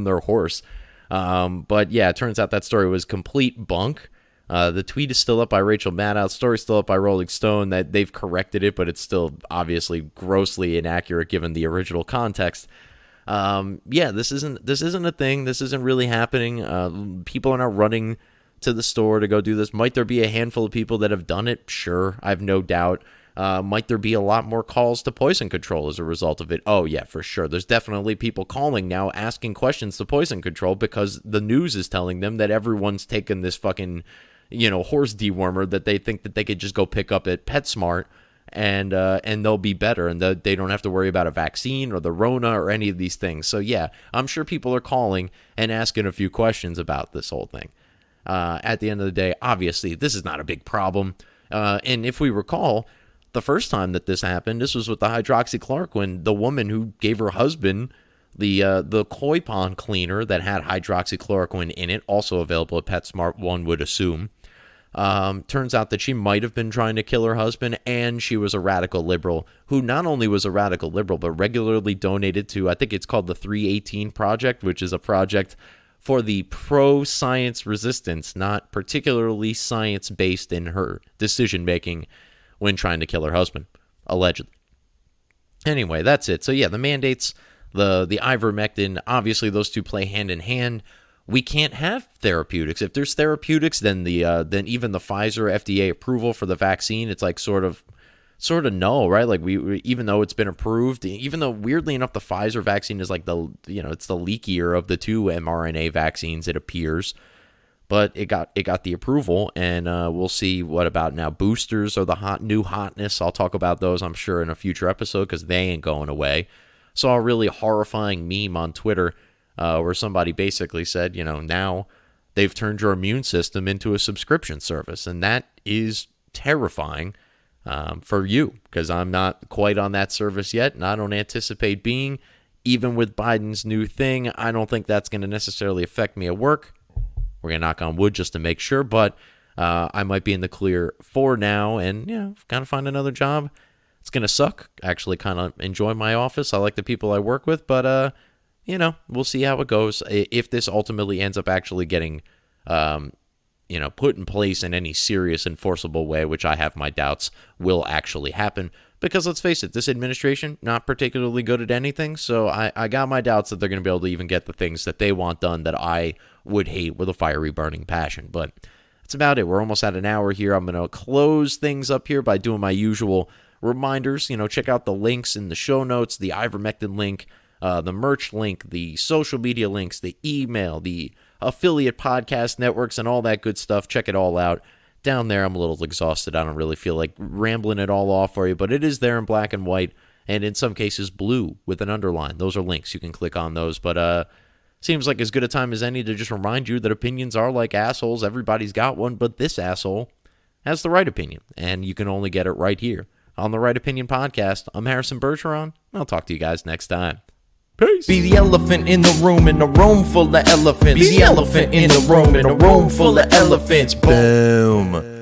their horse. But yeah, it turns out that story was complete bunk. The tweet is still up by Rachel Maddow. The story's still up by Rolling Stone. That they've corrected it, but it's still obviously grossly inaccurate given the original context. Yeah, this isn't a thing. This isn't really happening. People are not running to the store to go do this. Might there be a handful of people that have done it? Sure, I have no doubt. Might there be a lot more calls to poison control as a result of it? Oh, yeah, for sure. There's definitely people calling now asking questions to poison control because the news is telling them that everyone's taken this fucking, horse dewormer that they think that they could just go pick up at PetSmart and they'll be better and they don't have to worry about a vaccine or the Rona or any of these things. So, yeah, I'm sure people are calling and asking a few questions about this whole thing. At the end of the day, obviously, this is not a big problem. And if we recall, the first time that this happened, this was with the hydroxychloroquine. The woman who gave her husband the koi pond cleaner that had hydroxychloroquine in it, also available at PetSmart, one would assume. Turns out that she might have been trying to kill her husband, and she was a radical liberal who not only was a radical liberal, but regularly donated to, I think it's called the 318 Project, which is a project for the pro-science resistance, not particularly science-based in her decision-making when trying to kill her husband, allegedly. Anyway, that's it. So yeah, the mandates, the ivermectin, obviously those two play hand in hand. We can't have therapeutics. If there's therapeutics, then then even the Pfizer FDA approval for the vaccine, it's like sort of null, right? Like we even though it's been approved, even though weirdly enough the Pfizer vaccine is like it's the leakier of the two mRNA vaccines, it appears. But it got the approval, and we'll see what about now. Boosters are the new hotness. I'll talk about those, I'm sure, in a future episode because they ain't going away. Saw a really horrifying meme on Twitter where somebody basically said, now they've turned your immune system into a subscription service, and that is terrifying for you because I'm not quite on that service yet, and I don't anticipate being. Even with Biden's new thing, I don't think that's going to necessarily affect me at work. We're going to knock on wood just to make sure, but I might be in the clear for now and, kind of find another job. It's going to suck. Actually kind of enjoy my office. I like the people I work with, but, we'll see how it goes. If this ultimately ends up actually getting, put in place in any serious enforceable way, which I have my doubts will actually happen. Because let's face it, this administration, not particularly good at anything, so I got my doubts that they're going to be able to even get the things that they want done that I would hate with a fiery burning passion. But that's about it. We're almost at an hour here. I'm going to close things up here by doing my usual reminders. Check out the links in the show notes, the ivermectin link, the merch link, the social media links, the email, the affiliate podcast networks, and all that good stuff. Check it all out. Down there, I'm a little exhausted. I don't really feel like rambling it all off for you, but it is there in black and white, and in some cases blue with an underline. Those are links. You can click on those, but seems like as good a time as any to just remind you that opinions are like assholes. Everybody's got one, but this asshole has the right opinion, and you can only get it right here on the Right Opinion Podcast. I'm Harrison Bergeron, and I'll talk to you guys next time. Peace. Be the elephant in the room full of elephants. Be the elephant in the room full of elephants. Boom.